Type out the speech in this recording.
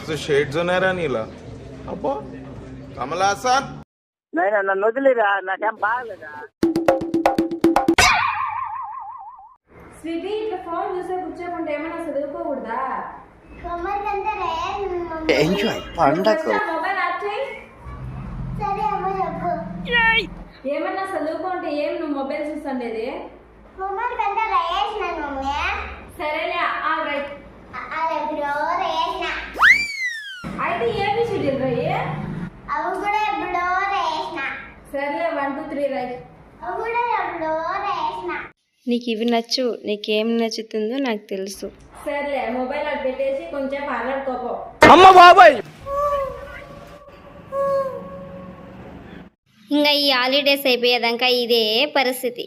मस्त शेड्स ఉన్నాయరా నీలా అబ్బో కమల్ హాసన్ నైనా నన్ను వదిలేరా నాకేం బాగలేదా స్వీటీ ఇట్లా ఫోన్ చూసే కూర్చోకుంటే ఏమైనా చదువుకోకూడదా ఎంజాయ్ పండగ మొబైల్ ఆఫ్ చేయి ఏమన్నా చదువుకుంటే ఏం నువ్వు మొబైల్ చూస్తుండేది సరేలే ఆల్ రైట్ అయితే ఏమి షెడ్యూల్ రయ్యి సరేలే 1 2 3 రైట్ నీకు ఇవి నచ్చు, నీకేం నచ్చుతుందో నాకు తెలుసు. సరేలే మొబైల్ అటు పెట్టేసి కొంచెం మాట్లాడుకోపో. అమ్మ బాబాయ్ ఇంకా ఈ హాలిడేస్ అయిపోయేదాకా ఇదే పరిస్థితి.